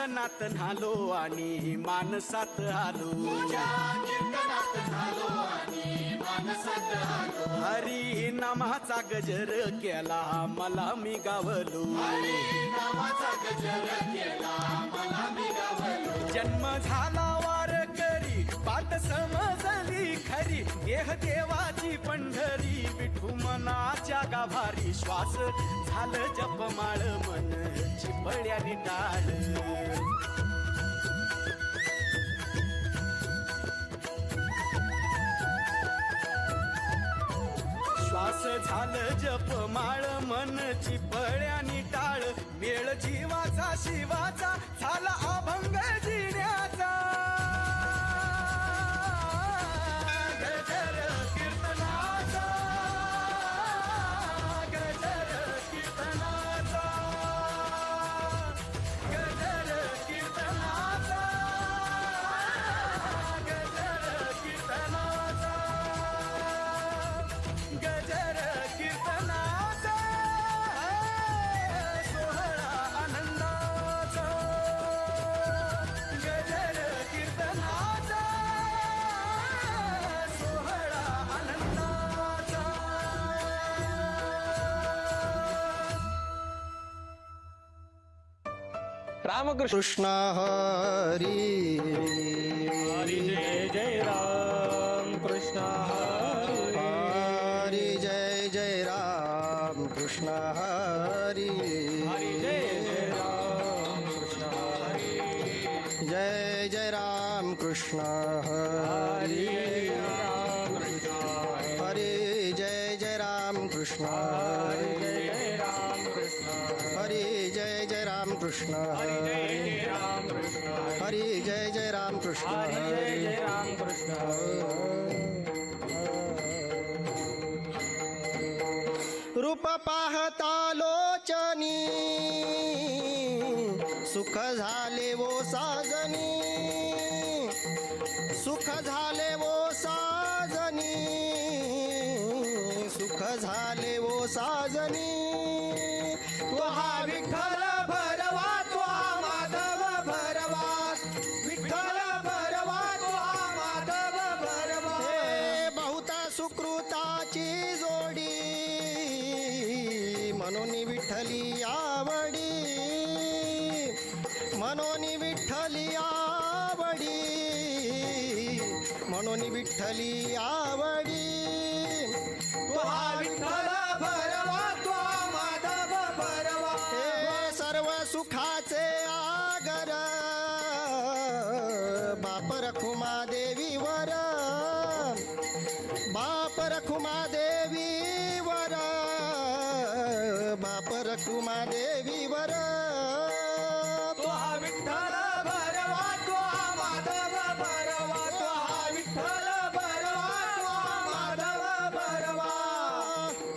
कीर्तनात न्हालो आणि मानसात आलो. हरी नामाचा गजर केला मला मी गावलो. जन्म झाला वारकरी पाठ समजली खरी. देह देवाची पंढरी विठू मनाच्या गाभारी. श्वास झालं जपमाळ मन चिपळ्यानी टाळ. श्वास झालं जपमाळ मन चिपळ्यानी टाळ. मेळ जीवाचा शिवाचा झाला अभंग जिण्याचा. गजर कीर्तनाचा गजर कीर्तनाचा गजर कीर्तनाचा गजर कीर्तनाचा गजर कीर्तनाचा सोहळा आनंदाचा. गजर कीर्तनाचा सोहळा आनंदाचा. रामकृष्ण कृष्ण हरी हरी जय जय राम कृष्ण हरी जय जय राम कृष्ण हरी हरी जय जय राम कृष्ण जय जय राम कृष्ण हरी हरी जय जय राम कृष्ण हरी जय जय राम कृष्ण हरी जय जय राम कृष्ण रूप पाहता लोचनी सुख झाले वो साजनी. सुख झाले वो साजनी सुख झाले वो साजनी. तो हा विठ्ठल भरवा तो हा माधव भरवा. विठ्ठल भरवा तो हा माधव भरवा. हे बहुत सुकृताची जोडी म्हणून विठ्ठली आवडी. म्हणून विठ्ठली आवडी. म्हणून विठ्ठली आवडी. तो हा विठ्ठल भरवा तो हा माधव भरवा. हे सर्व सुखाचे आगर बाप रखुमा देवीवर. बाप रखुमा देवीवर. बाप रखुमा देवीवर. तो हा विठ्ठल भरवा तो हा माधव भरवा. तो हा विठ्ठल भरवा तो हा माधव भरवा.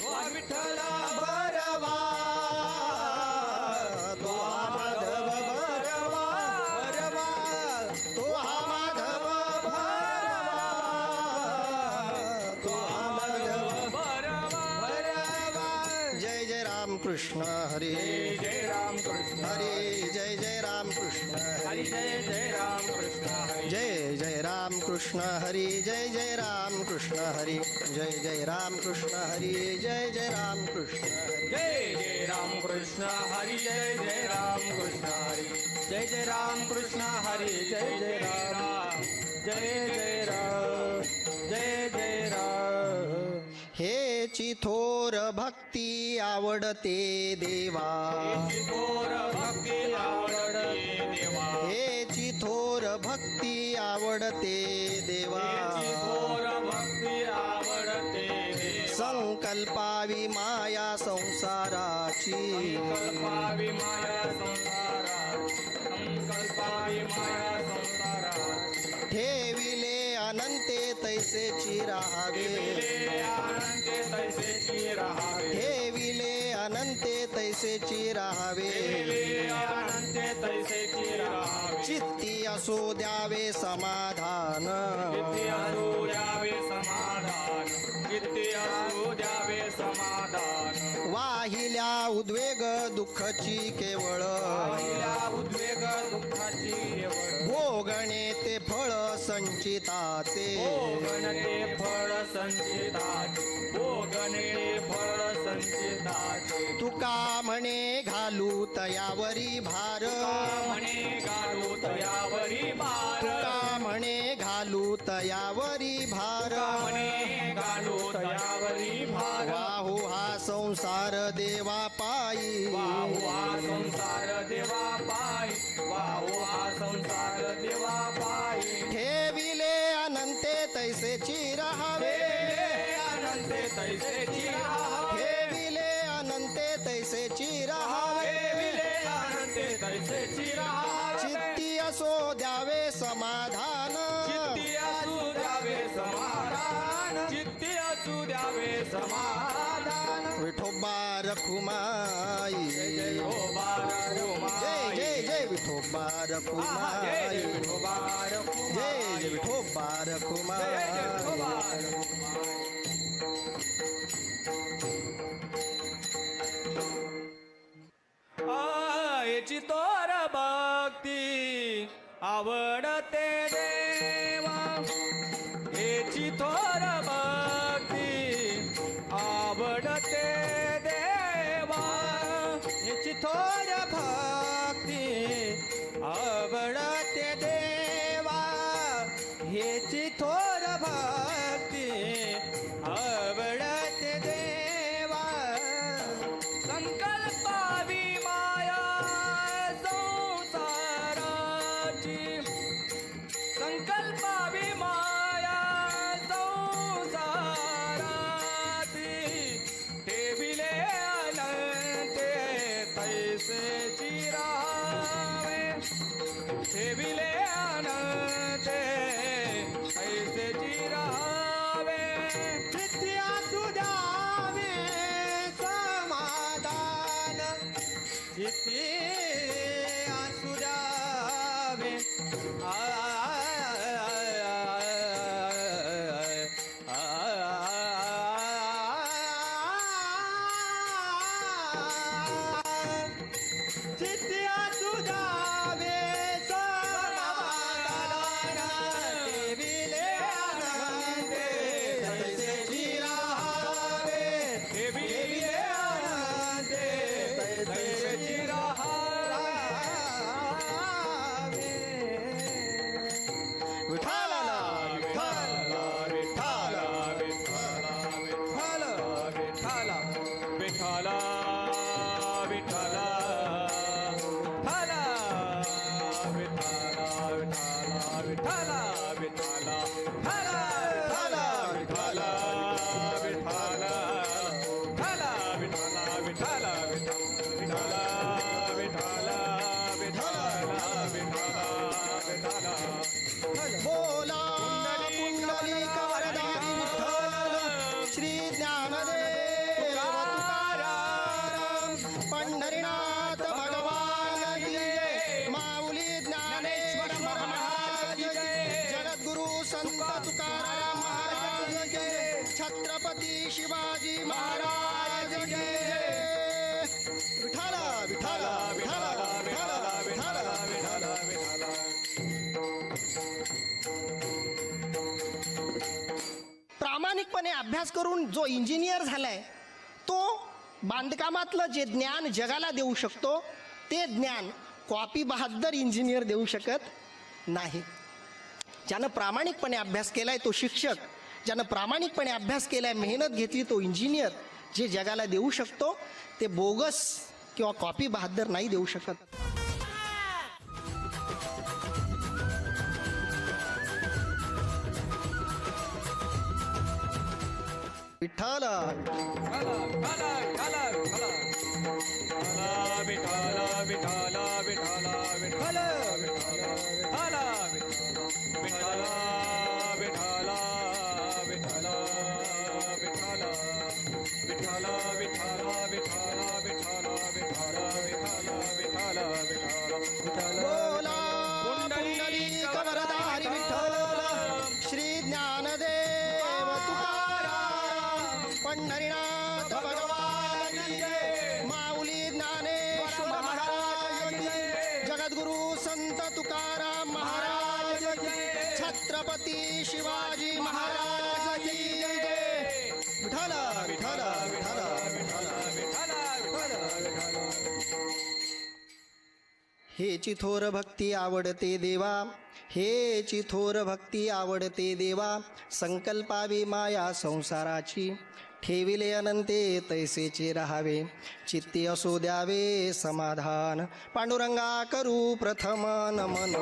तो हा विठ्ठल भरवा तो हा माधव भरवा. भरवा तो हा माधव भरवा. तो हा माधव भरवा. जय जय राम कृष्ण हरी जय राम कृष्ण हरी जय जय राम कृष्ण हरी जय जय राम कृष्ण जय जय राम कृष्ण हरी जय जय राम कृष्ण हरी जय जय राम कृष्ण हरी जय जय राम कृष्ण हरी. जय जय राम कृष्ण हरी जय जय राम कृष्ण हरी जय जय राम कृष्ण हरी जय जय राम जय जय राम जय जय राम. हे चिथोर भक्ती आवडते देवा. थोर भक्ती आवडते देवा. हे चिथोर भक्ती आवडते देवा. थोर भक्ती आवडते देवा. संकल्पावी माया संसाराची. संकल्पावी माया संसारात. संकल्पावी माया संसारात. ठेविले अनंते तैसेची राहावे. आनंदे तैसेची राहावे. ठेविले अनंते तैसेची राहावे. आनंदे तैसेची राहावे. चित्ती असो द्यावे समाधान. किती असू द्यावे समाधान. किती असू द्यावे समाधान. वाहिल्या उद्वेग दुःखची केवळ. पहिल्या उद्वेग दुःखाची भोगणे ते फळ संचिताचे भोगणे फळ संचिताचे भोगणे फळ संचिताचे तुका म्हणे घालू तयावरी भार म्हणे गाडू तयावरी भार तुका म्हणे घालू तयावरी भार म्हणे गाडू तयावरी भार वाहू हा संसार देवा पायी वाहू हा संसार देवा पायी वाहू हा संसार देवा पायी ठेविले अनंते तैसेची राहावे अनंते तैसेची राहावे ठेविले अनंते तैसेची राहावे विले अनंते तैसेची राहावे चित्ती असो द्यावे समाधान चित्ती असू द्यावे समाधान चित्ती असू द्यावे समाधान विठोबा रखुमाई विठोबा रखुमाई. जय जय जय विठोबा रखुमाई जय जय विठोबा रखुमाई. जय जय विठोबा जय जय रखुमाई विठोबा रखुमाई. याची तोर भक्ती आवडते देवा याची थोर भक्ती आवडते देवा याची थोर भक्ती आवडते देवा याची थोर भक्ती आवडते देवा संकल्पावी माया संसाराची संकल्पावी माया संसाराची ठेविले अनंते तैसेची राहावे ठेविले अनंते तैसेची राहावे चित्ती असू द्यावे समाधान चित्ती असू द्यावे चित्ती असू द्यावे समाधान ठेविले अनंते तैसेची राहावे ठेविले अनंते तैसेची राहावे विठाला विठाला विठाला विठाला विठाला विठाला विठाला विठाला विठाला विठाला विठाला विठाला विठाला विठाला विठाला विठाला विठाला विठाला विठाला बोला पुंडलिक वरदारी विठ्ठल श्री ज्ञानदेव तुकाराम पंढरीनाथ भगवान की जय माऊली ज्ञानेश्वर महाराज की जय जगद्गुरु संत तुकाराम महाराज की जय छत्रपती शिवाजी महाराज की जय विठाला विठाला विठाला विठाला विठाला विठाला विठाला प्रामाणिकपणे अभ्यास करून जो इंजिनियर झालाय तो बांधकामातलं जे ज्ञान जगाला देऊ शकतो ते ज्ञान कॉपी बहादर इंजिनियर देऊ शकत नाही. ज्यानं प्रामाणिकपणे अभ्यास केलाय तो शिक्षक, ज्यानं प्रामाणिकपणे अभ्यास केलाय मेहनत घेतली तो इंजिनियर, जे जगाला देऊ शकतो ते बोगस किंवा कॉपी बहादर नाही देऊ शकत. विठ्ठल बोला पुंडलिक वरदारी विठ्ठल श्री ज्ञानदेव तुकाराम पंढरीनाथ भगवान की जय माऊली ज्ञानेश्वर महाराज की जय जगद्गुरु संत तुकाराम महाराज विठ्ठल विठ्ठल हेची थोर भक्ती आवडते देवा, हेची थोर भक्ती आवडते देवा. संकल्पावी माया संसाराची, ठेविले अनंते तैसेचे राहावे. चित्ती असो द्यावे समाधान, पांडुरंगा करू प्रथम नमन.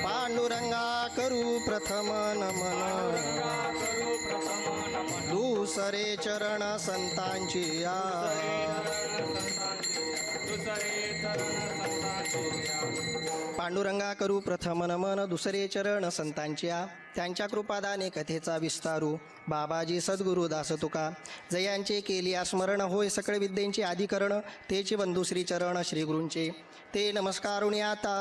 पांडुरंगा करू प्रथम नमन. दुसरे चरण संतांची या, पांडुरंगा करू प्रथम नमन. दुसरे चरण संतांच्या, त्यांच्या कृपादाने कथेचा विस्तारू. बाबाजी सद्गुरु दास तुका, जयांचे केली स्मरण. होय सकळ विद्येचे आदिकरण, तेचे बंधू श्री चरण श्री गुरूंचे. ते नमस्कारुणी आता.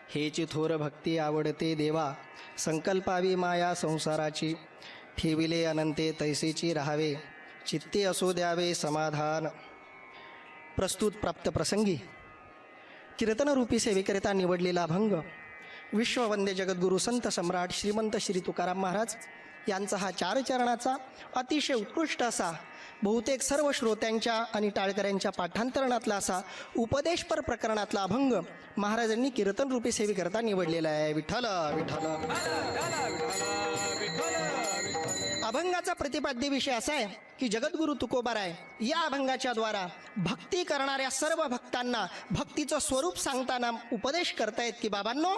हेची थोर भक्ती आवडते देवा, संकल्पावी माया संसाराची. ठेविले अनंते तैसेची राहावे, चित्ते असो द्यावे समाधान. प्रस्तुत प्राप्त प्रसंगी कीर्तनरूपी सेवेकरिता निवडलेला अभंग विश्ववंद्य जगद्गुरू संत सम्राट श्रीमंत श्री तुकाराम महाराज यांचा हा 4 चरणाचा अतिशय उत्कृष्ट असा, बहुतेक सर्व श्रोत्यांच्या आणि टाळकऱ्यांच्या पाठांतरणातला असा उपदेशपर प्रकरणातला अभंग महाराजांनी कीर्तनरूपी सेवेकरिता निवडलेला आहे. विठ्ठल विठ्ठल. अभंगाचा प्रतिपाद्य विषय असा आहे की जगद्गुरू तुकोबाराय या अभंगाच्या द्वारा भक्ती करणाऱ्या सर्व भक्तांना भक्तीचं स्वरूप सांगताना उपदेश करतायत की बाबांनो,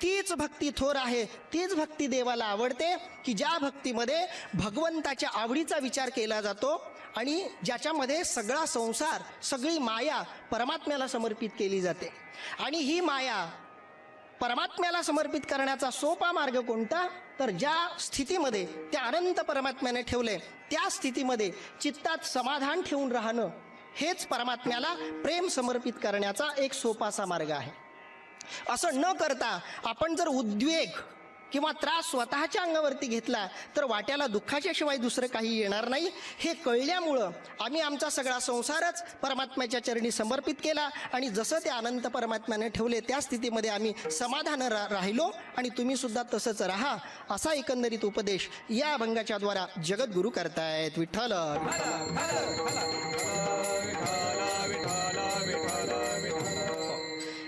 तीच भक्ती थोर आहे, तीच भक्ती देवाला आवडते की ज्या भक्तीमध्ये भगवंताच्या आवडीचा विचार केला जातो आणि ज्याच्यामध्ये सगळा संसार, सगळी माया परमात्म्याला समर्पित केली जाते. आणि ही माया परमात्म्याला समर्पित करण्याचा सोपा मार्ग कोणता, तर ज्या स्थितीमध्ये त्या अनंत परमात्म्याने ठेवले त्या स्थितीमध्ये चित्तात समाधान ठेवून राहणं, हेच परमात्म्याला प्रेम समर्पित करण्याचा एक सोपासा मार्ग आहे. असं न करता आपण जर उद्वेग किंवा त्रास स्वतःच्या अंगावरती घेतला तर वाट्याला दुःखाच्या शिवाय दुसरं काही येणार नाही. हे कळल्यामुळं आम्ही आमचा सगळा संसारच परमात्म्याच्या चरणी समर्पित केला आणि जसं ते अनंत परमात्म्याने ठेवले त्या स्थितीमध्ये आम्ही समाधान राहिलो. आणि तुम्ही सुद्धा तसंच राहा, असा एकंदरीत उपदेश या अभंगाच्या द्वारा जगद्गुरू करतायत. विठ्ठल.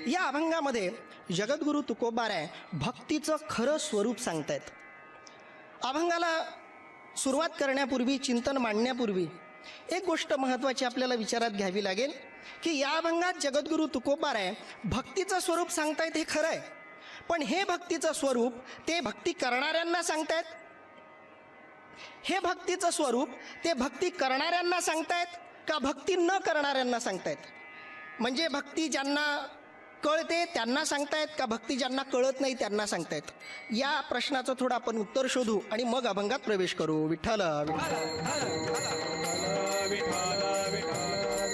या अभंगामध्ये जगद्गुरू तुकोबाराय भक्तीचं खरं स्वरूप सांगतायत. अभंगाला सुरुवात करण्यापूर्वी, चिंतन मांडण्यापूर्वी एक गोष्ट महत्त्वाची आपल्याला विचारात घ्यावी लागेल की या अभंगात जगद्गुरू तुकोबाराय भक्तीचं स्वरूप सांगतायत हे खरं आहे, पण हे भक्तीचं स्वरूप ते भक्ती करणाऱ्यांना सांगतायत. हे भक्तीचं स्वरूप ते भक्ती करणाऱ्यांना सांगतायत का भक्ती न करणाऱ्यांना सांगतायत? म्हणजे भक्ती ज्यांना कळते त्यांना सांगतायत का भक्ती ज्यांना कळत नाही त्यांना सांगतायत? या प्रश्नाचं थोडं आपण उत्तर शोधू आणि मग अभंगात प्रवेश करू. विठ्ठल.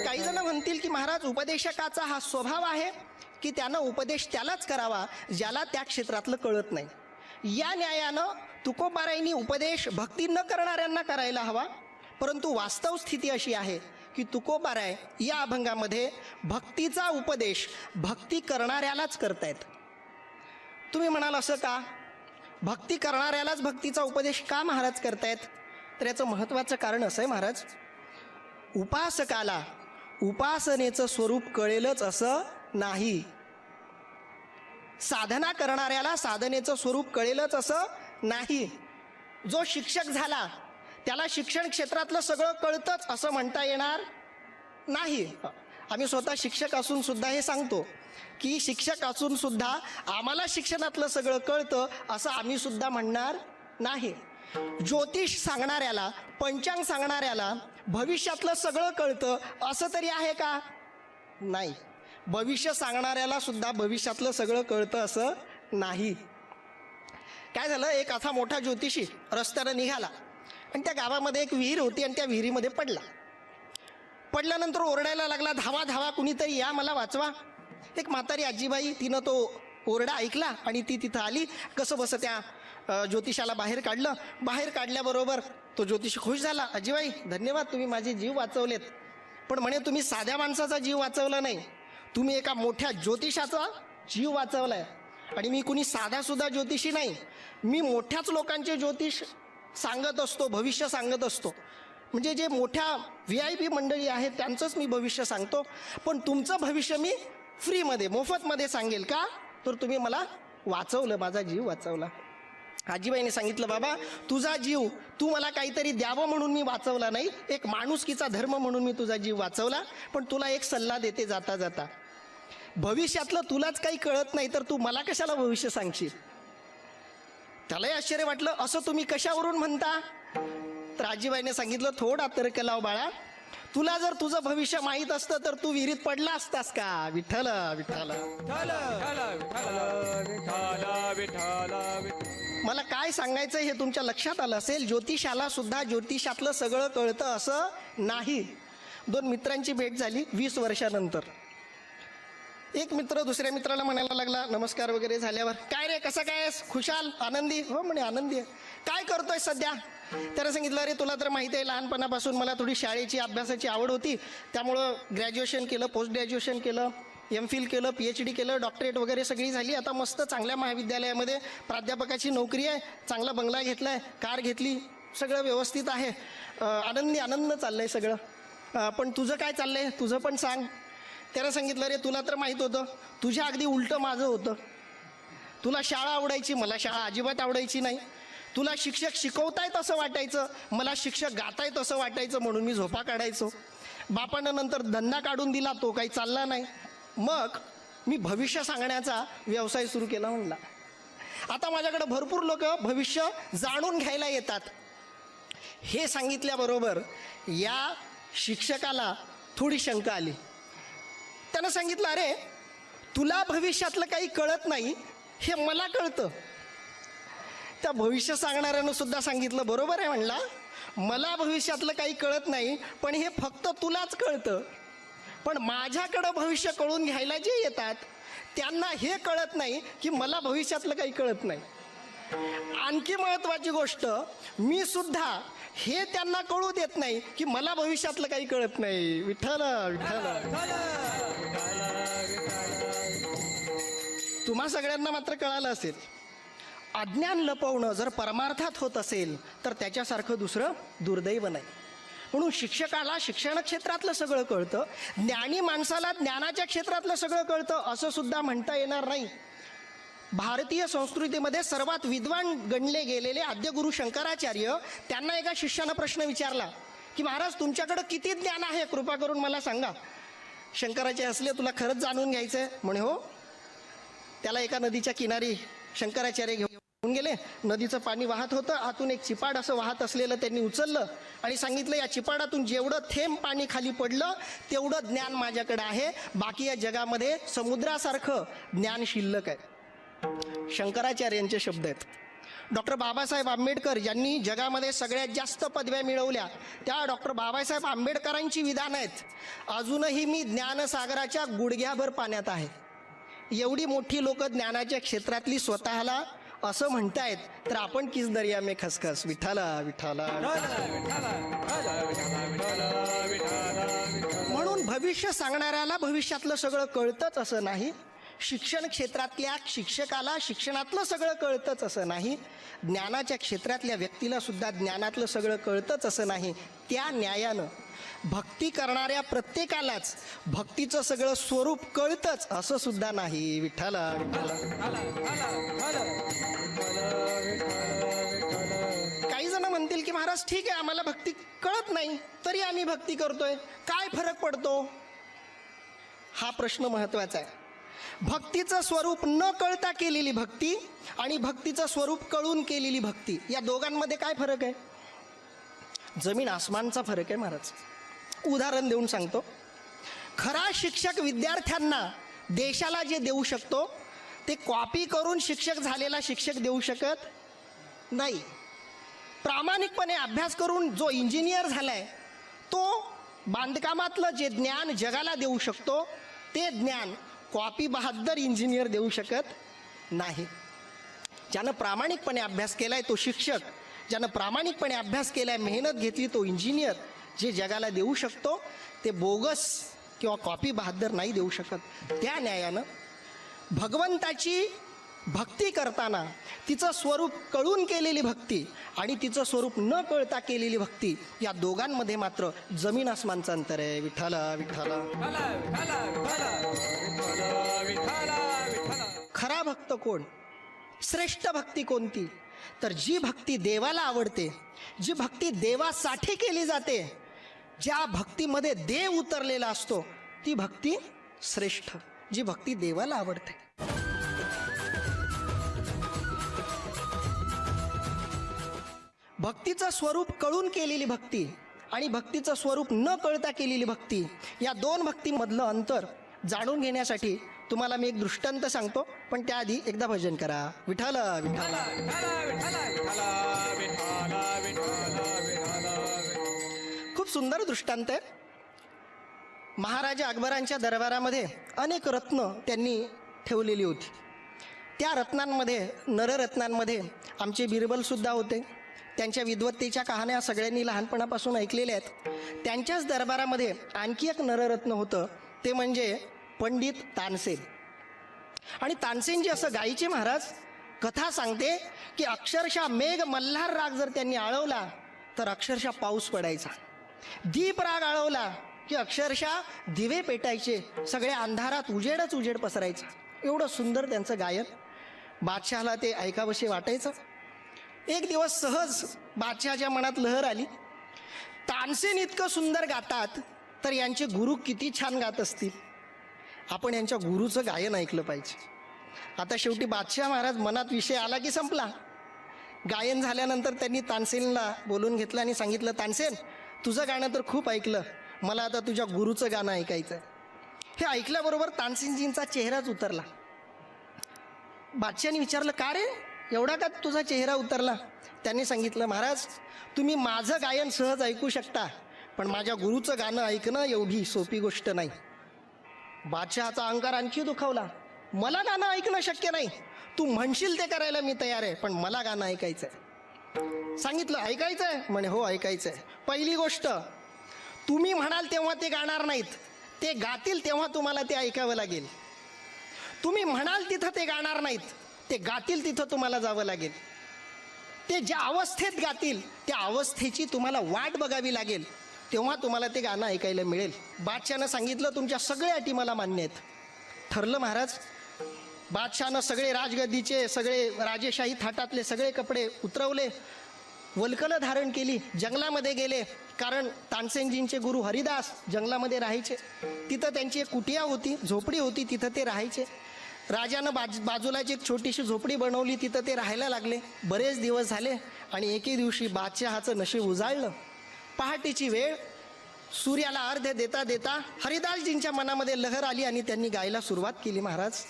काही जण म्हणतील की महाराज, उपदेशकाचा हा स्वभाव आहे की त्यानं उपदेश त्यालाच करावा ज्याला त्या क्षेत्रातलं कळत नाही. या न्यायानं तुकोबारायांनी उपदेश भक्ती न करणाऱ्यांना करायला हवा, परंतु वास्तव स्थिती अशी आहे की तुकोबाराय या अभंगामध्ये भक्तीचा उपदेश भक्ती करणाऱ्यालाच करतायत. तुम्ही म्हणाल असं का? भक्ती करणाऱ्यालाच भक्तीचा उपदेश का महाराज करतायत? तर याचं महत्त्वाचं कारण असं आहे महाराज, उपासकाला उपासनेचं स्वरूप कळेलच असं नाही. साधना करणाऱ्याला साधनेचं स्वरूप कळेलच असं नाही. जो शिक्षक झाला त्याला शिक्षण क्षेत्रातलं सगळं कळतंच असं म्हणता येणार नाही. आम्ही स्वतः शिक्षक असून सुद्धा हे सांगतो की शिक्षक असून सुद्धा आम्हाला शिक्षणातलं सगळं कळतं असं आम्ही सुद्धा म्हणणार नाही. ज्योतिष सांगणाऱ्याला, पंचांग सांगणाऱ्याला भविष्यातलं सगळं कळतं असं तरी आहे का? नाही. भविष्य सांगणाऱ्याला सुद्धा भविष्यातलं सगळं कळतं असं नाही. काय झालं, एक असा मोठा ज्योतिषी रस्त्यानं निघाला आणि त्या गावामध्ये एक विहीर होती आणि त्या विहिरीमध्ये पडल्यानंतर ओरडायला लागला, धावा धावा कुणीतरी या, मला वाचवा. एक म्हातारी आजीबाई, तिनं तो ओरडा ऐकला आणि ती तिथं आली. कसं बसं त्या ज्योतिषाला बाहेर काढलं. बाहेर काढल्याबरोबर तो ज्योतिषी खुश झाला. आजीबाई धन्यवाद, तुम्ही माझे जीव वाचवलेत. पण म्हणे तुम्ही साध्या माणसाचा जीव वाचवला नाही, तुम्ही एका मोठ्या ज्योतिषाचा जीव वाचवलाय. आणि मी कुणी साधासुद्धा ज्योतिषी नाही, मी मोठ्याच लोकांचे ज्योतिष सांगत असतो, भविष्य सांगत असतो. म्हणजे जे मोठ्या VIP मंडळी आहेत त्यांचंच मी भविष्य सांगतो. पण तुमचं भविष्य मी फ्रीमध्ये, मोफतमध्ये सांगेल. का? तर तुम्ही मला वाचवलं, माझा जीव वाचवला. आजीबाईने सांगितलं, बाबा तुझा जीव तू मला काहीतरी द्यावं म्हणून मी वाचवला नाही, एक माणुसकीचा धर्म म्हणून मी तुझा जीव वाचवला. पण तुला एक सल्ला देते जाता जाता, भविष्यातलं तुलाच काही कळत नाही तर तू मला कशाला भविष्य सांगशील? त्यालाही आश्चर्य वाटलं, असं तुम्ही कशावरून म्हणता? तर आजीबाईने सांगितलं, थोडा तर्क लाव बाळा, तुला जर तुझं भविष्य माहीत असतं तर तू विहिरीत पडला असतास का? विठ्ठल विठ्ठल. मला काय सांगायचं हे तुमच्या लक्षात आलं असेल. ज्योतिषाला सुद्धा ज्योतिषातलं सगळं कळतं असं नाही. 2 मित्रांची भेट झाली 20 वर्षानंतर. एक मित्र दुसऱ्या मित्राला म्हणायला लागला, नमस्कार वगैरे झाल्यावर, काय रे कसं काय आहेस? खुशाल? आनंदी? हो म्हणे आनंदी आहे. काय करतोय सध्या? त्यानं सांगितलं, अरे तुला तर माहिती आहे लहानपणापासून मला थोडी शाळेची अभ्यासाची आवड होती, त्यामुळं ग्रॅज्युएशन केलं, पोस्ट ग्रॅज्युएशन केलं, MPhil केलं, PhD केलं, डॉक्टरेट वगैरे सगळी झाली. आता मस्त चांगल्या महाविद्यालयामध्ये प्राध्यापकाची नोकरी आहे, चांगला बंगला घेतला आहे, कार घेतली, सगळं व्यवस्थित आहे, आनंद चाललं आहे सगळं. पण तुझं काय चाललं आहे? तुझं पण सांग. त्यानं सांगितलं, अरे तुला तर माहीत होतं, तुझ्या अगदी उलटं माझं होतं. तुला शाळा आवडायची, मला शाळा अजिबात आवडायची नाही. तुला शिक्षक शिकवतायत असं वाटायचं, मला शिक्षक गातायत असं वाटायचं, म्हणून मी झोपा काढायचो. बापानं नंतर धंदा काढून दिला, तो काही चालला नाही. मग मी भविष्य सांगण्याचा व्यवसाय सुरू केला म्हणला. आता माझ्याकडे भरपूर लोक भविष्य जाणून घ्यायला येतात. हे सांगितल्याबरोबर या शिक्षकाला थोडी शंका आली. त्यानं सांगितलं, अरे तुला भविष्यातलं काही कळत नाही हे मला कळतं. त्या भविष्य सांगणाऱ्यानं सुद्धा सांगितलं, बरोबर आहे म्हणला, मला भविष्यातलं काही कळत नाही, पण हे फक्त तुलाच कळतं. पण माझ्याकडं भविष्य कळून घ्यायला जे येतात त्यांना हे कळत नाही की मला भविष्यातलं काही कळत नाही. आणखी महत्त्वाची गोष्ट, मी सुद्धा हे त्यांना कळू देत नाही की मला भविष्यातलं काही कळत नाही. विठ्ठल विठ्ठल. तुम्हा सगळ्यांना मात्र कळालं असेल, अज्ञान लपवणं जर परमार्थात होत असेल तर त्याच्यासारखं दुसरं दुर्दैव नाही. म्हणून शिक्षकाला शिक्षण क्षेत्रातलं सगळं कळतं, ज्ञानी माणसाला ज्ञानाच्या क्षेत्रातलं सगळं कळतं असं सुद्धा म्हणता येणार नाही. भारतीय संस्कृतीमध्ये सर्वात विद्वान गणले गेलेले आद्यगुरु शंकराचार्य, त्यांना एका शिष्यानं प्रश्न विचारला की महाराज तुमच्याकडं किती ज्ञान आहे, कृपा करून मला सांगा. शंकराचार्य असले, तुला खरंच जाणून घ्यायचं आहे? म्हणे हो. त्याला एका नदीच्या किनारी शंकराचार्य घेऊन गेले. नदीचं पाणी वाहत होतं, आतून एक चिपाड असं वाहत असलेलं त्यांनी उचललं आणि सांगितलं, या चिपाडातून जेवढं थेंब पाणी खाली पडलं तेवढं ज्ञान माझ्याकडे आहे, बाकी या जगामध्ये समुद्रासारखं ज्ञान शिल्लक आहे. शंकराचार्यांचे शब्द आहेत. डॉक्टर बाबासाहेब आंबेडकर यांनी जगामध्ये सगळ्यात जास्त पदव्या मिळवल्या, त्या डॉक्टर बाबासाहेब आंबेडकरांची विधानं आहेत, अजूनही मी ज्ञानसागराच्या गुडघ्याभर पाण्यात आहे. एवढी मोठी लोक ज्ञानाच्या क्षेत्रातली स्वतःला असं म्हणतायत, तर आपण किस दर्या में खसखस. विठाला विठाला. म्हणून भविष्य सांगणाऱ्याला भविष्यातलं सगळं कळतंच असं नाही, शिक्षण क्षेत्रातल्या शिक्षकाला शिक्षणातलं सगळं कळतंच असं नाही, ज्ञानाच्या क्षेत्रातल्या व्यक्तीला सुद्धा ज्ञानातलं सगळं कळतंच असं नाही. त्या न्यायानं भक्ती करणाऱ्या प्रत्येकालाच भक्तीचं सगळं स्वरूप कळतंच असं सुद्धा नाही. विठ्ठला विठ्ठला. काही जण म्हणतील की महाराज ठीक आहे, आम्हाला भक्ती कळत नाही तरी आम्ही भक्ती करतोय, काय फरक पडतो? हा प्रश्न महत्वाचा आहे. भक्तीचं स्वरूप न कळता केलेली भक्ती आणि भक्तीचं स्वरूप कळून केलेली भक्ती, या दोघांमध्ये काय फरक आहे? जमीन आसमानचा फरक आहे महाराज. उदाहरण देऊन सांगतो. खरा शिक्षक विद्यार्थ्यांना देशाला जे देऊ शकतो ते कॉपी करून शिक्षक झालेला शिक्षक देऊ शकत नाही. प्रामाणिकपणे अभ्यास करून जो इंजिनियर झालाय तो बांधकामातलं जे ज्ञान जगाला देऊ शकतो ते ज्ञान कॉपी बहाद्दर इंजिनियर देऊ शकत नाही. ज्यानं प्रामाणिकपणे अभ्यास केलाय तो शिक्षक, ज्यानं प्रामाणिकपणे अभ्यास केलाय, मेहनत घेतली, तो इंजिनियर. जे जगाला देऊ शकतो ते बोगस किंवा कॉपी बहाद्दर नाही देऊ शकत. त्या न्यायानं भगवंताची भक्ती करताना तिचं स्वरूप कळून केलेली भक्ती आणि तिचं स्वरूप न कळता केलेली भक्ती, या दोघांमध्ये मात्र जमीन आसमानचं अंतर आहे. विठ्ठला विठ्ठला. खरा भक्त कोण? श्रेष्ठ भक्ती कोणती? तर जी भक्ती देवाला आवडते, जी भक्ती देवासाठी केली जाते, ज्या भक्तीमध्ये देव उतरलेला असतो, ती भक्ती श्रेष्ठ, जी भक्ती देवाला आवडते. भक्तीचं स्वरूप कळून केलेली भक्ती आणि भक्तीचं स्वरूप न कळता केलेली भक्ती, या दोन भक्तीमधलं अंतर जाणून घेण्यासाठी तुम्हाला मी एक दृष्टांत सांगतो, पण त्याआधी एकदा भजन करा. विठ्ठल विठ्ठल. खूप सुंदर दृष्टांत आहे. महाराजा अकबरांच्या दरबारामध्ये अनेक रत्न त्यांनी ठेवलेली होती. त्या रत्नांमध्ये, नररत्नांमध्ये आमचे बिरबल सुद्धा होते. त्यांच्या विद्वत्तेच्या कहाण्या सगळ्यांनी लहानपणापासून ऐकलेल्या आहेत. त्यांच्याच दरबारामध्ये आणखी एक नररत्न होतं, ते म्हणजे पंडित तानसेन. आणि तानसेनजी असं गायीचे महाराज. कथा सांगते की अक्षरशः मेघ मल्हार राग जर त्यांनी आळवला तर अक्षरशः पाऊस पडायचा. दीप राग आळवला की अक्षरशः दिवे पेटायचे, सगळ्या अंधारात उजेडच उजेड पसरायचा. एवढं सुंदर त्यांचं गायन. बादशहाला ते ऐकावंसे वाटायचं. एक दिवस सहज बादशहाच्या मनात लहर आली, तानसेन इतकं सुंदर गातात तर यांचे गुरु किती छान गात असतील, आपण यांच्या गुरुचं गायन ऐकलं पाहिजे. आता शेवटी बादशाह महाराज मनात विषय आला की संपला. गायन झाल्यानंतर त्यांनी तानसेनला बोलून घेतलं आणि सांगितलं, तानसेन तुझं गाणं तर खूप ऐकलं, मला आता तुझ्या गुरुचं गाणं ऐकायचं आहे. हे ऐकल्याबरोबर तानसेनजींचा चेहराच उतरला. बादशाहने विचारलं, का रे, एवढा का तुझा चेहरा उतरला? त्यांनी सांगितलं, महाराज तुम्ही माझं गायन सहज ऐकू शकता, पण माझ्या गुरुचं गाणं ऐकणं एवढी सोपी गोष्ट नाही. बादशहाचा अहंकार आणखी दुखावला. मला गाणं ऐकणं शक्य नाही, तू म्हणशील ते करायला मी तयार आहे, पण मला गाणं ऐकायचं आहे. सांगितलं, ऐकायचं आहे म्हणे, हो ऐकायचं आहे. पहिली गोष्ट, तुम्ही म्हणाल तेव्हा ते गाणार नाहीत, ते गातील तेव्हा तुम्हाला ते ऐकावं लागेल. तुम्ही म्हणाल तिथं ते गाणार नाहीत, ते गातील तिथं तुम्हाला जावं लागेल. ते ज्या अवस्थेत गातील त्या अवस्थेची तुम्हाला वाट बघावी लागेल, तेव्हा तुम्हाला ते गाणं ऐकायला मिळेल. बादशहानं सांगितलं, तुमच्या सगळ्या अटी मला मान्य आहेत. ठरलं महाराज. बादशहानं सगळे राजगद्दीचे, सगळे राजेशाही थाटातले सगळे कपडे उतरवले, वल्कलं धारण केली, जंगलामध्ये गेले. कारण तानसेनजींचे गुरु हरिदास जंगलामध्ये राहायचे. तिथं त्यांची एक कुटिया होती, झोपडी होती, तिथं ते राहायचे. राजानं बाजूलाची एक छोटीशी झोपडी बनवली, तिथं ते राहायला लागले. बरेच दिवस झाले आणि एके दिवशी बादशहाचं नशीब उजाळलं. पहाटेची वेळ, सूर्याला अर्ध्य देता देता हरिदासजींच्या मनामध्ये लहर आली आणि त्यांनी गायला सुरुवात केली. महाराज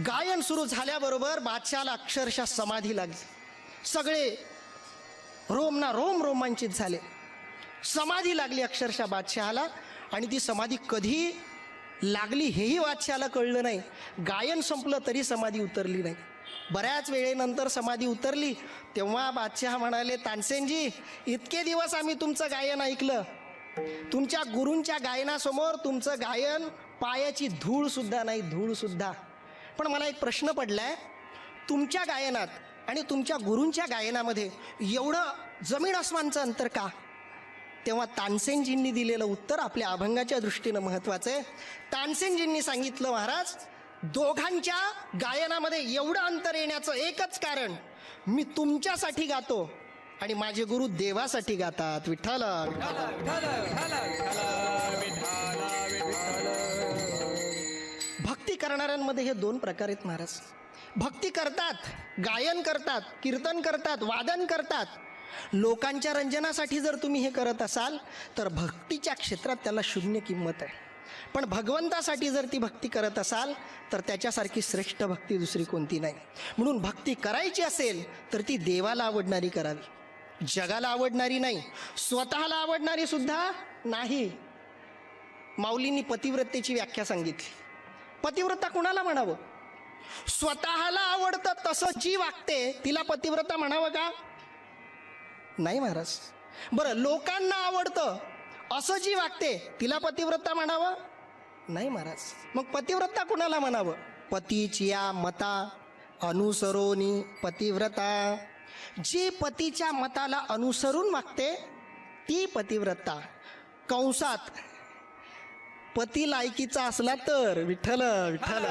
गायन सुरू झाल्याबरोबर बादशहाला अक्षरशः समाधी लागली. सगळे रोमना रोम रोमांचित झाले. समाधी लागली अक्षरशः बादशहाला. आणि ती समाधी कधी लागली हेही बादशहाला कळलं नाही. गायन संपलं तरी समाधी उतरली नाही. बऱ्याच वेळेनंतर समाधी उतरली तेव्हा बादशहा म्हणाले, तानसेनजी इतके दिवस आम्ही तुमचं गायन ऐकलं, तुमच्या गुरूंच्या गायनासमोर तुमचं गायन पायाची धूळ सुद्धा नाही, धूळ सुद्धा. पण मला एक प्रश्न पडलाय, तुमच्या गायनात आणि तुमच्या गुरूंच्या गायनामध्ये एवढं जमीन आसमानचं अंतर का? तेव्हा तानसेनजींनी दिलेलं उत्तर आपल्या अभंगाच्या दृष्टीनं महत्त्वाचं आहे. तानसेनजींनी सांगितलं, महाराज दोघांच्या गायनामध्ये एवढं अंतर येण्याचं एकच कारण, मी तुमच्यासाठी गातो आणि माझे गुरु देवासाठी गातात. विठ्ठल. भक्ती करणाऱ्यांमध्ये हे दोन प्रकार आहेत महाराज. भक्ती करतात, गायन करतात, कीर्तन करतात, वादन करतात. लोकांच्या रंजनासाठी जर तुम्ही हे करत असाल तर भक्तीच्या क्षेत्रात त्याला शून्य किंमत आहे. पण भगवंतासाठी जर ती भक्ती करत असाल तर त्याच्यासारखी श्रेष्ठ भक्ती दुसरी कोणती नाही. म्हणून भक्ती करायची असेल तर ती देवाला आवडणारी करावी, जगाला आवडणारी नाही, स्वतःला आवडणारी सुद्धा नाही. माऊलींनी पतिव्रतेची व्याख्या सांगितली. पतिव्रता कुणाला म्हणावं? स्वतःला आवडतं तसं जी वागते तिला पतिव्रता म्हणावं का? नाही महाराज. बरं, लोकांना आवडतं असं जी वागते तिला पतिव्रता म्हणावं? नाही महाराज. मग पतिव्रता कुणाला म्हणावं? पती, चिया, मता, अनुसरोनी पतिव्रता. जी पतीच्या मताला अनुसरून वागते ती पतिव्रता. कंसात पती लायकीचा असला तर विठ्ठल विठ्ठल.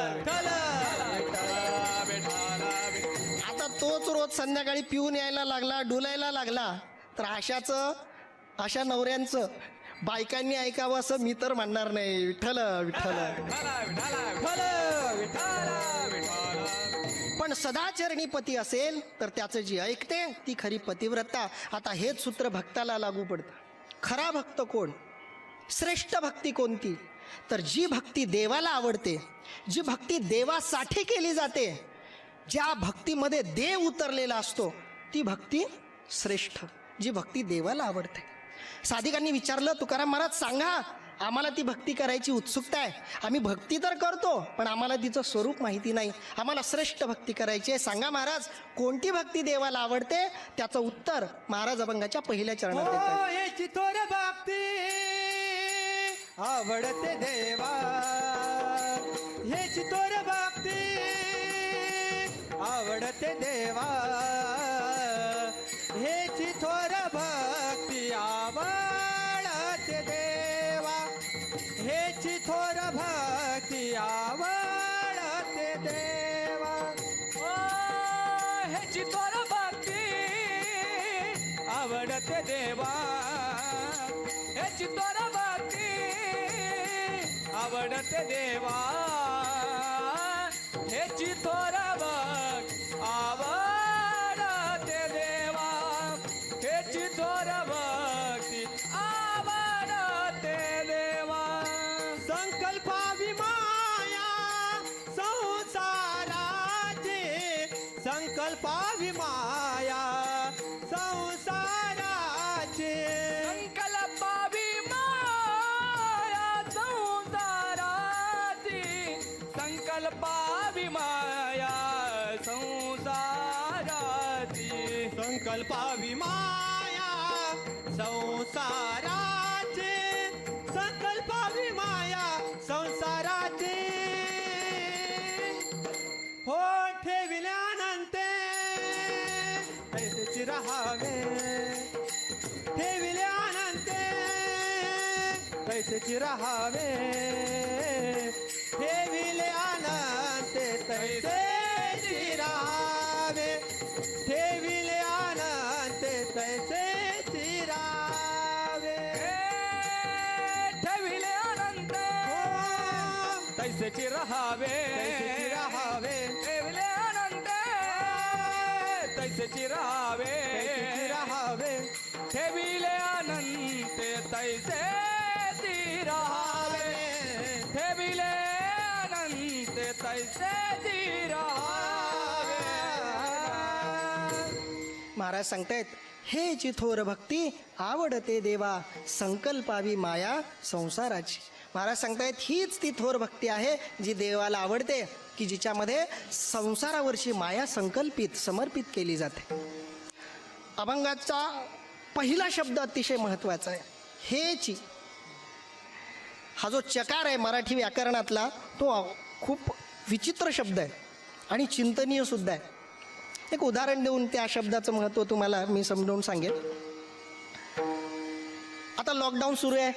आता तोच रोज संध्याकाळी पिऊन यायला लागला, डुलायला लागला, तर अशा नवऱ्यांचं बायकांनी ऐकावं असं मी तर म्हणणार नाही. विठ्ठल विठ्ठल. पण सदाचरणी पती असेल तर त्याचं जी ऐकते ती खरी पतिव्रता. आता हेच सूत्र भक्ताला लागू पडतं. खरा भक्त कोण, श्रेष्ठ भक्ती कोणती, तर जी भक्ती देवाला आवडते, जी भक्ती देवासाठी केली जाते, ज्या भक्तीमध्ये देव उतरलेला असतो ती भक्ती श्रेष्ठ, जी भक्ती देवाला आवडते. साधिकांनी विचारलं, तुकाराम महाराज सांगा, आम्हाला ती भक्ती करायची उत्सुकता आहे, आम्ही भक्ती तर करतो पण आम्हाला तिचं स्वरूप माहिती नाही, आम्हाला श्रेष्ठ भक्ती करायची आहे, सांगा महाराज कोणती भक्ती देवाला आवडते. त्याचं उत्तर महाराज अभंगाच्या पहिल्या चरणात देतात. हे चितोर भक्ती आवडते देवा, हे चितोर भक्ती आवडते देवा, हे चितोर भक्ती आवडते देवा, हे चितोर भक्ती आवडते देवा. हे चितोर भक्ती आवडते देवा, हे चितोर भक्ती आवडते देवा, हे चितोर भक्ती आवडते देवा, हे चितोर भक्ती आवडते देवा. संकल्पावी माया संसाराची, संकल्पावी माया संसाराची, संकल्पावी माया संसाराची, संकल्पावी माया संसाराची, संकल्पावी माया संसाराची, संकल्पावी माया संसाराची. हो ठेविल्यानंते तैसेची राहावे, ठेविल्यानंते तैसेची राहावे, ठेविल्यानंते तैसेची राहावे, ठेविल्यानंते तैसेची राहावे, ठेविल्यानंते तैसेची राहावे, तैसेची राहावे, ठेविल्यानंते तैसेची राहावे, तैसेची राहावे, ठेविल्यानंते तैसेची राहावे, ठेविल्यानंते तैसेची राहावे. महाराज सांगतायत, हे जी थोर भक्ती आवडते देवा, संकल्पावी माया संसाराची. महाराज सांगतायत हीच ती थोर भक्ती आहे जी देवाला आवडते, की जिच्यामध्ये संसारावरची माया संकल्पित समर्पित केली जाते. अभंगाचा पहिला शब्द अतिशय महत्त्वाचा आहे, हेची. हा जो चकार आहे मराठी व्याकरणातला तो खूप विचित्र शब्द आहे आणि चिंतनीय सुद्धा आहे. एक उदाहरण देऊन त्या शब्दाचं महत्त्व तुम्हाला मी समजावून सांगेन. आता लॉकडाऊन सुरू आहे,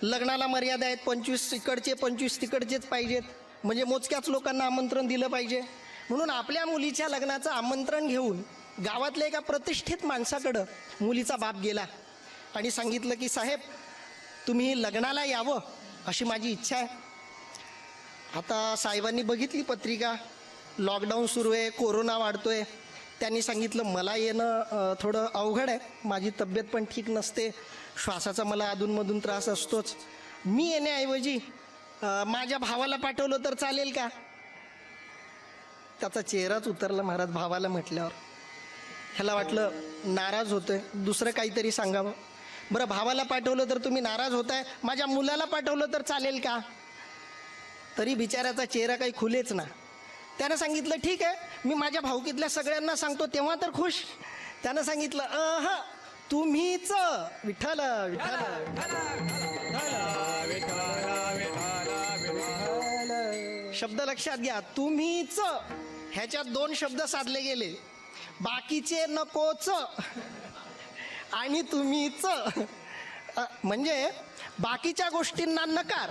लग्नाला मर्यादा आहेत, 25 इकडचे 25 तिकडचेच पाहिजेत, म्हणजे मोजक्याच लोकांना आमंत्रण दिलं पाहिजे. म्हणून आपल्या मुलीच्या लग्नाचं आमंत्रण घेऊन गावातल्या एका प्रतिष्ठित माणसाकडं मुलीचा बाप गेला आणि सांगितलं की साहेब तुम्ही लग्नाला यावं अशी माझी इच्छा आहे. आता साहेबांनी बघितली पत्रिका, लॉकडाऊन सुरू आहे, कोरोना वाढतोय. त्यांनी सांगितलं मला येणं थोडं अवघड आहे, माझी तब्येत पण ठीक नसते, श्वासाचा मला अधूनमधून त्रास असतोच, मी येण्याऐवजी माझ्या भावाला पाठवलं तर चालेल का. त्याचा चेहराच उतरला महाराज भावाला म्हटल्यावर. ह्याला वाटलं नाराज होतोय, दुसरं काहीतरी सांगावं. बरं भावाला पाठवलं तर तुम्ही नाराज होताय, माझ्या मुलाला पाठवलं तर चालेल का. तरी बिचाऱ्याचा चेहरा काही खुलेच ना. त्यानं सांगितलं ठीक आहे, मी माझ्या भाऊकीतल्या सगळ्यांना सांगतो तेव्हा तर खुश. त्यानं सांगितलं तुम्हीच विठ्ठल विठ्ठल. शब्द लक्षात घ्या, तुम्हीच ह्याच्यात 2 शब्द साधले गेले, बाकीचे नकोच आणि तुम्हीच. म्हणजे बाकीच्या गोष्टींना नकार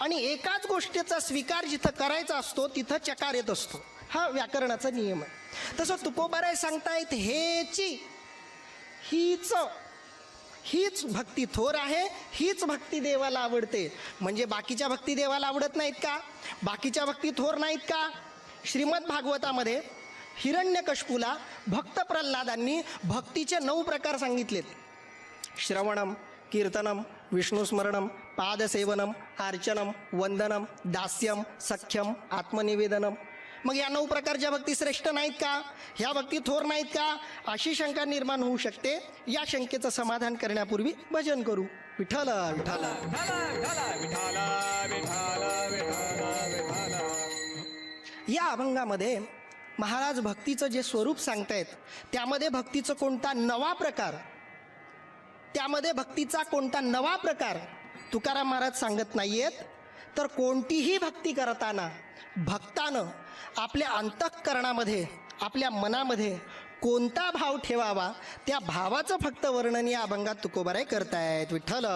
आणि एकाच गोष्टीचा स्वीकार जिथं करायचा असतो तिथं चकार येत असतो. हा व्याकरणाचा नियम आहे. तसं तुकोबाराय सांगतायत हेची, हीच भक्ती थोर आहे, हीच भक्ती देवाला आवडते. म्हणजे बाकीच्या भक्ती देवाला आवडत नाहीत का? बाकीच्या भक्ती थोर नाहीत का? श्रीमद भागवतामध्ये हिरण्यकश्यपूला भक्त प्रल्हादांनी भक्तीचे 9 प्रकार सांगितलेत. श्रवणम, कीर्तनम, विष्णुस्मरणम, पादसेवनम, अर्चनम, वंदनम, दास्यम, सख्यम, आत्मनिवेदनम. मग या 9 प्रकारच्या भक्ती श्रेष्ठ नाहीत का? ह्या भक्ती थोर नाहीत का? अशी शंका निर्माण होऊ शकते. या शंकेचं समाधान करण्यापूर्वी भजन करू. विठ्ठल विठ्ठल. या अभंगामध्ये महाराज भक्तीचं जे स्वरूप सांगतायत त्यामध्ये भक्तीचा कोणता नवा प्रकार तुकाराम महाराज सांगत नाहीयेत. तर कोणतीही भक्ती करताना भक्तानं आपल्या अंतःकरणामध्ये, आपल्या मनामध्ये कोणता भाव ठेवावा त्या भावाचं फक्त वर्णन या अभंगात तुकोबाराय करतायत. विठ्ठल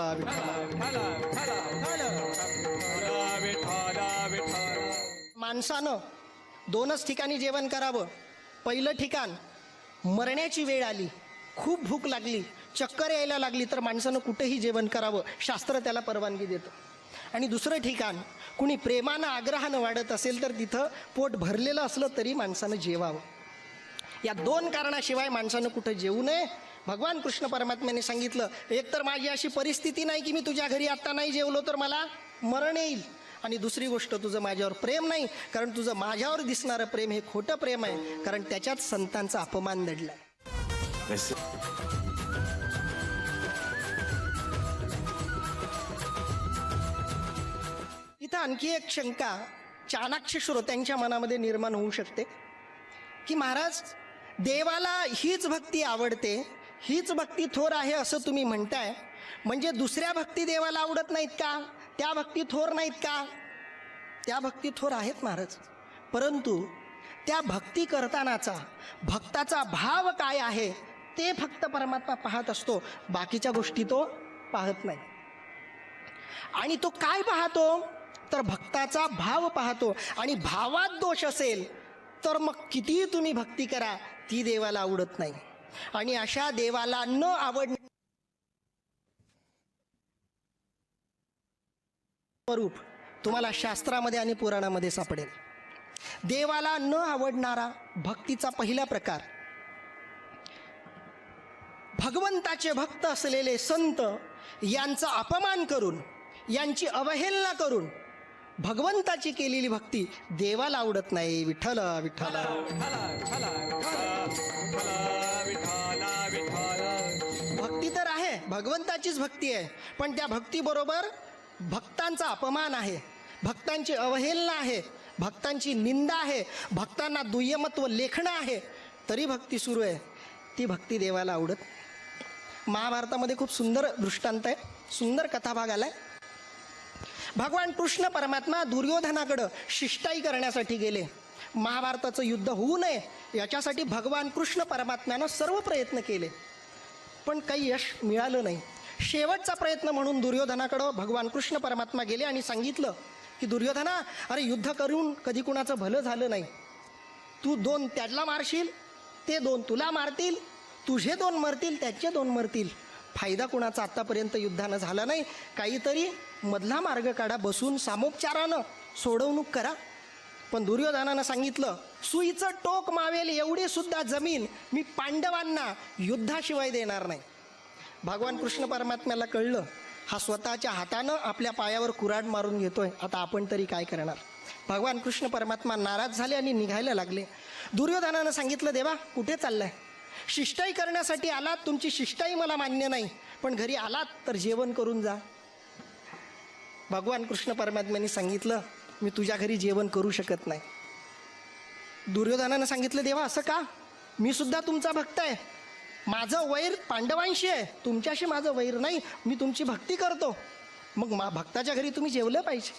माणसानं 2च ठिकाणी जेवण करावं. पहिलं ठिकाण, मरण्याची वेळ आली, खूप भूक लागली, चक्कर यायला लागली तर माणसानं कुठेही जेवण करावं, शास्त्र त्याला परवानगी देतं. आणि दुसरं ठिकाण, कुणी प्रेमानं आग्रहानं वाढत असेल तर तिथं पोट भरलेलं असलं तरी माणसानं जेवावं. या 2 कारणाशिवाय माणसानं कुठं जेवू नये. भगवान कृष्ण परमात्म्याने सांगितलं, एक तर माझी अशी परिस्थिती नाही की मी तुझ्या घरी आत्ता नाही जेवलो तर मला मरण येईल, आणि दुसरी गोष्ट तुझं माझ्यावर प्रेम नाही, कारण तुझं माझ्यावर दिसणारं प्रेम हे खोटं प्रेम आहे, कारण त्याच्यात संतांचा अपमान दडलाय. इथं आणखी एक शंका चाणाक्ष श्रोत्यांच्या मनामध्ये निर्माण होऊ शकते की महाराज देवाला हीच भक्ती आवडते, हीच भक्ती थोर आहे असं तुम्ही म्हणताय, म्हणजे दुसऱ्या भक्ती देवाला आवडत नाहीत का? त्या भक्ती थोर नाहीत का? त्या भक्ती थोर आहेत महाराज, परंतु त्या भक्ती करतानाचा भक्ताचा भाव काय आहे ते फक्त परमात्मा पाहत असतो, बाकीच्या गोष्टी तो पाहत नाही. आणि तो काय पाहतो तर भक्ताचा भाव पाहतो. आणि भावात दोष असेल तर मग कितीही तुम्ही भक्ती करा ती देवाला आवडत नाही. आणि अशा देवाला न आवड स्वरूप तुम्हाला शास्त्रामध्ये आणि पुराणामध्ये सापडेल. देवाला न आवडणारा भक्तीचा पहिला प्रकार, भगवंताचे भक्त असलेले संत यांचा अपमान करून, यांची अवहेलना करून भगवंताची केलेली भक्ती देवाला आवडत नाही. विठ्ठल विठ्ठल. भक्ती तर आहे, भगवंताचीच भक्ती आहे, पण त्या भक्तीबरोबर भक्तांचा अपमान आहे, भक्तांची अवहेलना आहे, भक्तांची निंदा आहे, भक्तांना दुय्यमत्व लेखणं आहे, तरी भक्ती सुरू आहे. ती भक्ती देवाला आवडत. महाभारतामध्ये खूप सुंदर दृष्टांत आहे, सुंदर कथाभाग आलाय. भगवान कृष्ण परमात्मा दुर्योधनाकडं शिष्टाई करण्यासाठी गेले. महाभारताचं युद्ध होऊ नये याच्यासाठी भगवान कृष्ण परमात्म्यानं सर्व प्रयत्न केले, पण काही यश मिळालं नाही. शेवटचा प्रयत्न म्हणून दुर्योधनाकडं भगवान कृष्ण परमात्मा गेले आणि सांगितलं की दुर्योधना, अरे युद्ध करून कधी कुणाचं भलं झालं नाही. तू 2 त्याला मारशील, ते 2 तुला मारतील, तुझे 2 मरतील, त्याचे 2 मरतील. फायदा कुणाचा आत्तापर्यंत युद्धानं झाला नाही. काहीतरी मधला मार्ग काढा, बसून सामोपचारानं सोडवणूक करा. पण दुर्योधनानं सांगितलं, सुईचं टोक मावेल एवढी सुद्धा जमीन मी पांडवांना युद्धाशिवाय देणार नाही. भगवान कृष्ण परमात्म्याला कळलं, हा स्वतःच्या हातानं आपल्या पायावर कुऱ्हाड मारून घेतोय, आता आपण तरी काय करणार. भगवान कृष्ण परमात्मा नाराज झाले आणि निघायला लागले. दुर्योधनानं सांगितलं, देवा कुठे चाललाय? शिष्टाई करण्यासाठी आलात, तुमची शिष्टाई मला मान्य नाही, पण घरी आलात तर जेवण करून जा. भगवान कृष्ण परमात्म्याने सांगितलं, मी तुझ्या घरी जेवण करू शकत नाही. दुर्योधनानं सांगितलं, देवा असं का? मी सुद्धा तुमचा भक्त आहे, माझं वैर पांडवांशी आहे, तुमच्याशी माझं वैर नाही, मी तुमची भक्ती करतो, मग भक्ताच्या घरी तुम्ही जेवलं पाहिजे.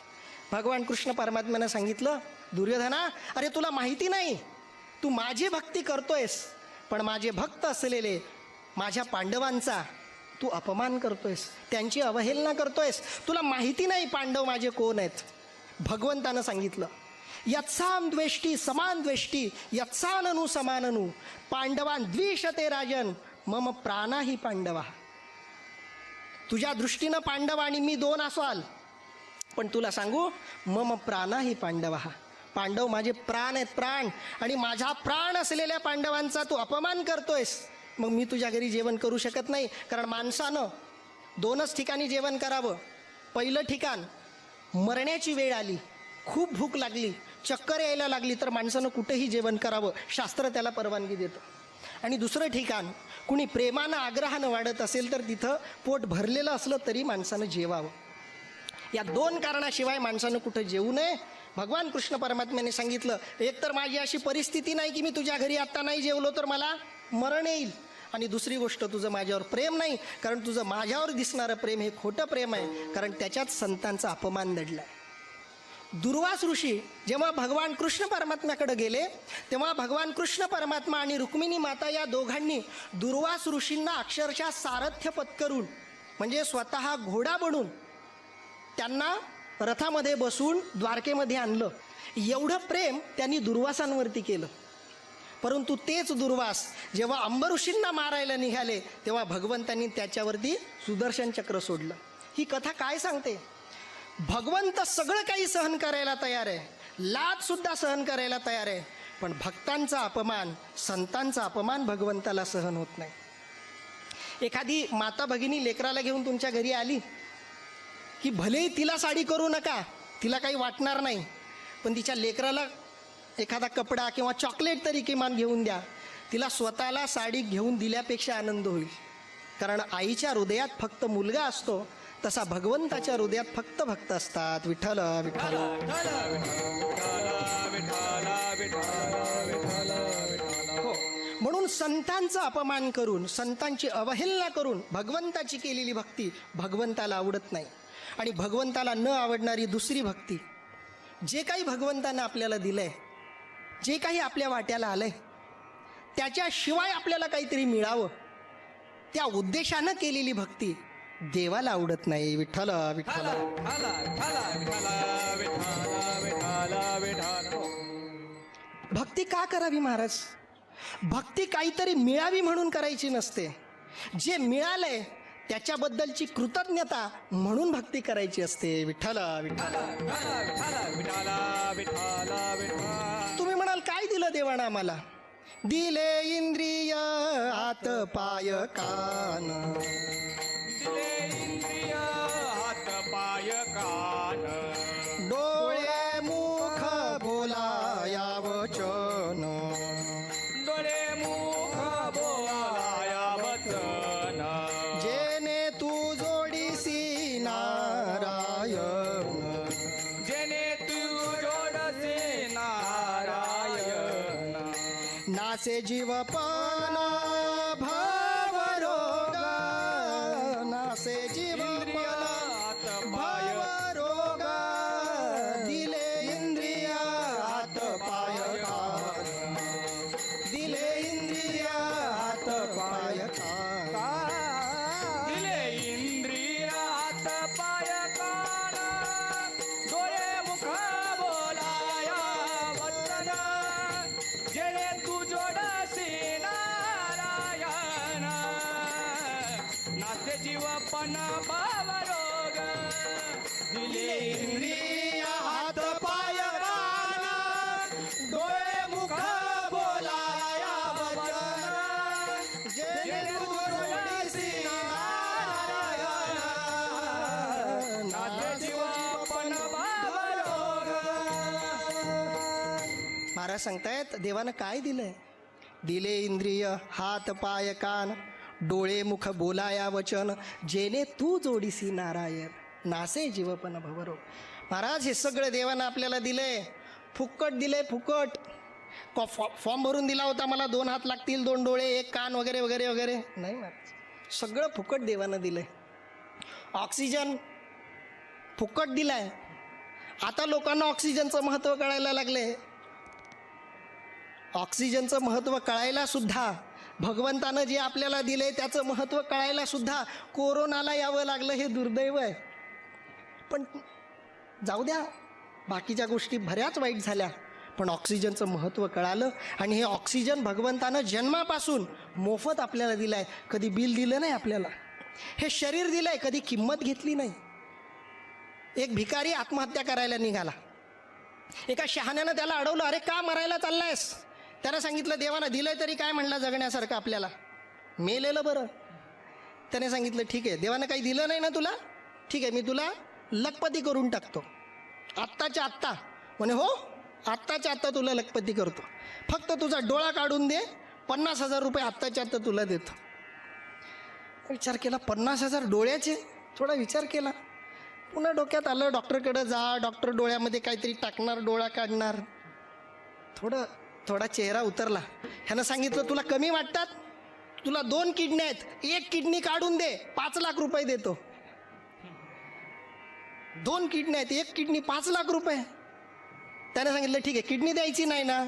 भगवान कृष्ण परमात्म्यानं सांगितलं, दुर्योधना, अरे तुला माहिती नाही तू माझी भक्ती करतोयस, पण माझे भक्त असलेले माझ्या पांडवांचा तू अपमान करतोयस, त्यांची अवहेलना करतोयस. तुला माहिती नाही पांडव माझे कोण आहेत. भगवंतानं सांगितलं, यत्साम द्वेष्टी समान द्वेष्टी यत्साननु समाननु पांडवान द्विषते राजन मम प्राणाही पांडवा. तुझ्या दृष्टीनं पांडव आणि मी दोन असाल, पण तुला सांगू, मम प्राणाही पांडवा, पांडव माझे प्राण आहेत, प्राण. आणि माझा प्राण असलेल्या पांडवांचा तू अपमान करतोयस. मग मी तुझ्या घरी जेवण करू शकत नाही. कारण माणसानं दोनच ठिकाणी जेवण करावं. पहिलं ठिकाण, मरण्याची वेळ आली, खूप भूक लागली, चक्कर यायला लागली, तर माणसानं कुठेही जेवण करावं, शास्त्र त्याला परवानगी देतं. आणि दुसरं ठिकाण, कुणी प्रेमानं आग्रहानं वाढत असेल तर तिथं पोट भरलेलं असलं तरी माणसानं जेवावं. या दोन कारणाशिवाय माणसानं कुठं जेवू नये. भगवान कृष्ण परमात्म्याने सांगितलं, एक तर माझी अशी परिस्थिती नाही की मी तुझ्या घरी आत्ता नाही जेवलो तर मला मरण येईल, आणि दुसरी गोष्ट, तुझं माझ्यावर प्रेम नाही, कारण तुझं माझ्यावर दिसणारं प्रेम हे खोटं प्रेम आहे, कारण त्याच्यात संतांचा अपमान दडला आहे. दुर्वास ऋषी जेव्हा भगवान कृष्ण परमात्म्याकडे गेले, तेव्हा भगवान कृष्ण परमात्मा आणि रुक्मिणी माता या दोघांनी दुर्वास ऋषींना अक्षरशः सारथ्य पत्करून, म्हणजे स्वतः घोडा बनून त्यांना रथामध्ये बसून द्वारकेमध्ये आणलं. एवढं प्रेम त्यांनी दुर्वासांवरती केलं. परंतु तेच दुर्वास जेव्हा अंबऋषींना मारायला निघाले, तेव्हा भगवंतांनी त्याच्यावरती सुदर्शन चक्र सोडलं. ही कथा काय सांगते? भगवंत सगळं काही सहन करायला तयार आहे, लाच सुद्धा सहन करायला तयार आहे, पण भक्तांचा अपमान, संतांचा अपमान भगवंताला सहन होत नाही. एखादी माता भगिनी लेकराला घेऊन तुमच्या घरी आली की भलेही तिला साडी करू नका, तिला काही वाटणार नाही, पण तिच्या लेकराला एखादा कपडा किंवा चॉकलेट तरी किमान घेऊन द्या. तिला स्वतःला साडी घेऊन दिल्यापेक्षा आनंद होईल. कारण आईच्या हृदयात फक्त मुलगा असतो, तसा भगवंताच्या हृदयात फक्त भक्त असतात. विठ्ठल विठ्ठल. हो, म्हणून संतांचा अपमान करून, संतांची अवहेलना करून भगवंताची केलेली भक्ती भगवंताला आवडत नाही. आणि भगवंताला न आवडणारी दुसरी भक्ती, जे काही भगवंतानं आपल्याला दिलंय, जे काही आपल्या वाट्याला आलंय, त्याच्याशिवाय आपल्याला काहीतरी मिळावं, त्या उद्देशानं केलेली भक्ती देवाला आवडत नाही. विठ्ठल विठ्ठल. भक्ती का करावी महाराज? भक्ती काहीतरी मिळावी म्हणून करायची नसते. जे मिळालंय त्याच्याबद्दलची कृतज्ञता म्हणून भक्ती करायची असते. विठ्ठल विठ्ठल. तुम्ही म्हणाल, काय दिलं देवानं आम्हाला? दिले इंद्रिय, हात पाय कान, हात पाय कान, डोळे मुख बोलाया वचन, डोळे मुख बोलाया वचन, जेने तू जोडीसी नारायण, जेने तू जोडसे नारायण, नासे जीवपण भवरोग, नासे जीवपण भवरोग, दिले इंद्रिय हात पाय कान, दिले इंद्रिय हात पाय कान, दिले इंद्रिय हात पाय कान, डोळे मुख बोलाया वचन, जेणे तू जोडसी नारायण, नाचे जीवपण भावरोग, दिले इंद्रिय हात पाय कान, डोळे मुख बोलाया वचन, जेणे तू जोडीसी नारायण, नासे जीवपण भवरोग. महाराज सांगतायत, देवानं काय दिलंय? दिले इंद्रिय हात पाय कान, डोळे मुख बोलाया वचन, जेणे तू जोडीसी नारायण, नासे जीवपण भवरोग. महाराज, हे सगळं देवानं आपल्याला दिलंय, फुकट दिलंय, फुकट. फॉर्म भरून दिला होता, मला 2 हात लागतील, 2 डोळे, 1 कान वगैरे वगैरे वगैरे, नाही महाराज, सगळं फुकट देवानं दिलंय. ऑक्सिजन फुकट दिलाय. आता लोकांना ऑक्सिजनचं महत्त्व कळायला लागले. ऑक्सिजनचं महत्त्व कळायला सुद्धा, भगवंतानं जे आपल्याला दिले त्याचं महत्त्व कळायला सुद्धा कोरोनाला यावं लागलं, हे दुर्दैव आहे. पण जाऊ द्या, बाकीच्या गोष्टी बऱ्याच वाईट झाल्या, पण ऑक्सिजनचं महत्त्व कळालं. आणि हे ऑक्सिजन भगवंतानं जन्मापासून मोफत आपल्याला दिलं आहे, कधी बिल दिलं नाही आपल्याला. हे शरीर दिलं आहे, कधी किंमत घेतली नाही. एक भिकारी आत्महत्या करायला निघाला. एका शहाण्यानं त्याला अडवलं, अरे का मरायला चाललायस? त्यानं सांगितलं, देवानं दिलंय तरी काय म्हणलं जगण्यासारखं आपल्याला, मेलेलं बरं. त्याने सांगितलं, ठीक आहे, देवानं काही दिलं नाही ना तुला, ठीक आहे, मी तुला लखपती करून टाकतो आत्ताच्या आत्ता. म्हणे हो, आत्ताच्या आत्ता तुला लखपती करतो, फक्त तुझा डोळा काढून दे, 50,000 रुपये आत्ताच्या आत्ता तुला देतो. विचार केला, 50,000 डोळ्याचे? थोडा विचार केला, पुन्हा डोक्यात आलं, डॉक्टरकडे जा, डॉक्टर डोळ्यामध्ये काहीतरी टाकणार, डोळा काढणार. थोडा चेहरा उतरला. ह्यानं सांगितलं, तुला कमी वाटतात, तुला 2 किडनी आहेत, 1 किडनी काढून दे, 5 लाख रुपये देतो. 2 किडनी आहेत, 1 किडनी 5 लाख रुपये. त्याने सांगितलं, ठीक आहे, किडनी द्यायची नाही ना,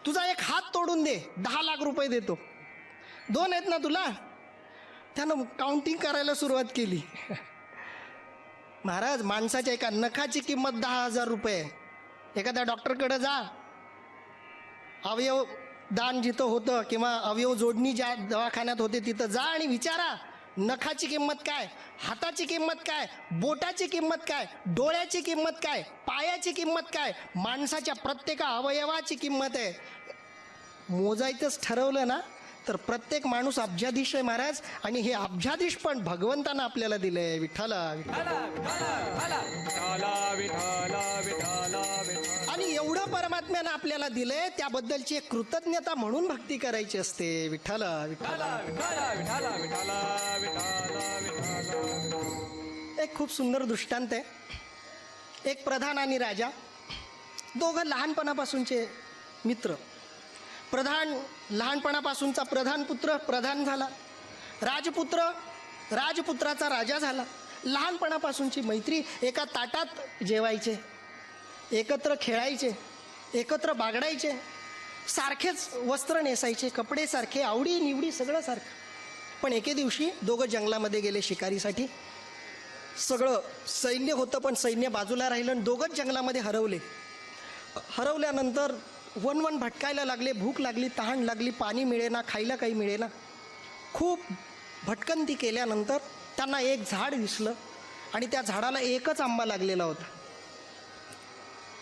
तुझा 1 हात तोडून दे, 10 लाख रुपये देतो. 2 आहेत ना तुला. त्यानं काउंटिंग करायला सुरुवात केली. महाराज, माणसाच्या एका नखाची किंमत 10,000 रुपये. एखाद्या डॉक्टरकडे जा, अवयव दान जिथं होतं किंवा अवयव जोडणी ज्या दवाखान्यात होते तिथं जा आणि विचारा, नखाची किंमत काय, हाताची किंमत काय, बोटाची किंमत काय, डोळ्याची किंमत काय, पायाची किंमत काय, माणसाच्या प्रत्येक अवयवाची किंमत आहे. मोजायचंच ठरवलं ना तर प्रत्येक माणूस अब्जाधीश आहे महाराज. आणि हे अब्जाधीश पण भगवंतानं आपल्याला दिलंय. विठ्ठला आणि एवढं परमात्म्यानं आपल्याला दिलंय, त्याबद्दलची एक कृतज्ञता म्हणून भक्ती करायची असते. विठ्ठला एक खूप सुंदर दृष्टांत आहे. एक प्रधान आणि राजा, दोघं लहानपणापासूनचे मित्र. प्रधान लहानपणापासूनचा प्रधान पुत्र प्रधान झाला, राजपुत्राचा राजा झाला. लहानपणापासूनची मैत्री, एका ताटात जेवायचे, एकत्र खेळायचे, एकत्र बागडायचे, सारखेच वस्त्र नेसायचे, कपडे सारखे, आवडी निवडी सगळं सारखं. पण एके दिवशी दोघं जंगलामध्ये गेले शिकारीसाठी. सगळं सैन्य होतं पण सैन्य बाजूला राहिलं आणि दोघंच जंगलामध्ये हरवल्यानंतर वन भटकायला लागले. भूक लागली, तहान लागली, पाणी मिळेना, खायला काही मिळेना. खूप भटकंती केल्यानंतर त्यांना एक झाड दिसलं आणि त्या झाडाला एकच आंबा लागलेला होता.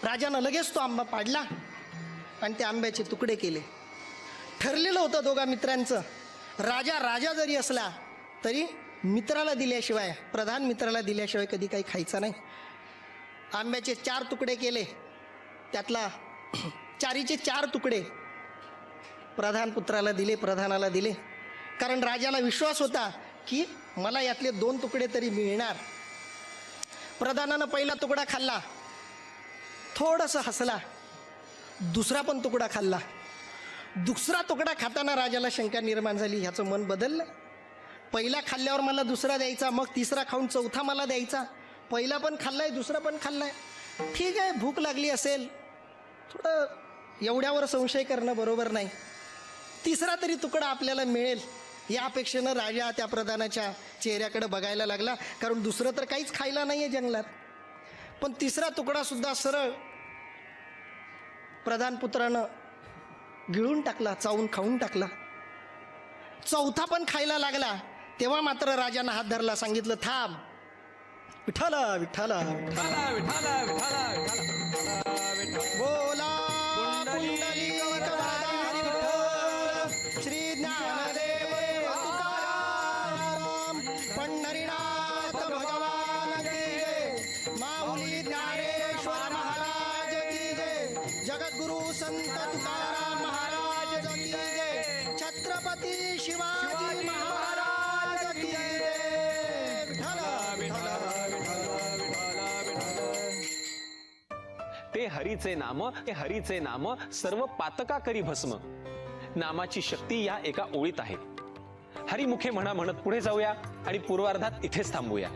राजानं लगेच तो आंबा पाडला आणि त्या आंब्याचे तुकडे केले. ठरलेलं होतं दोघा मित्रांचं, राजा जरी असला तरी मित्राला दिल्याशिवाय, प्रधान मित्राला दिल्याशिवाय कधी काही खायचं नाही. आंब्याचे 4 तुकडे केले, त्यातला 4चे 4 तुकडे प्रधान पुत्राला दिले, प्रधानाला दिले. कारण राजाला विश्वास होता की मला यातले 2 तुकडे तरी मिळणार. प्रधानानं पहिला तुकडा खाल्ला, थोडंसं हसला. दुसरा पण तुकडा खाल्ला. दुसरा तुकडा खाताना राजाला शंका निर्माण झाली, ह्याचं मन बदललं. पहिला खाल्ल्यावर मला दुसरा द्यायचा, मग तिसरा खाऊन चौथा मला द्यायचा. पहिला पण खाल्लाय, दुसरा पण खाल्लाय, ठीक आहे, भूक लागली असेल, थोडं एवढ्यावर संशय करणं बरोबर नाही. तिसरा तरी तुकडा आपल्याला मिळेल या अपेक्षेनं राजा त्या प्रधानाच्या चेहऱ्याकडे बघायला लागला. कारण दुसरं तर काहीच खायला नाही आहे जंगलात. पण तिसरा तुकडा सुद्धा सरळ प्रधान पुत्रानं गिळून टाकला, चावून खाऊन टाकला. चौथा पण खायला लागला तेव्हा मात्र राजानं हात धरला, सांगितलं, थांब, विठ्ठला विठ्ठला बोला पुंडलिक वरदारी विठ्ठल, श्री ज्ञानदेव तुकाराम, पंढरीनाथ भगवान की जय, माऊली ज्ञानेश्वर महाराज की जय, जगद्गुरु संत तुकाराम महाराज की जय, छत्रपती शिवाजी महाराज की जय. विठ्ठला विठ्ठला ते हरीचे नाम सर्व पातका करी भस्म. नामाची शक्ती या एका ओळीत आहे. हरिमुखे म्हणत पुढे जाऊया आणि पूर्वार्धात इथेच थांबूया.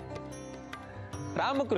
रामकृष्ण.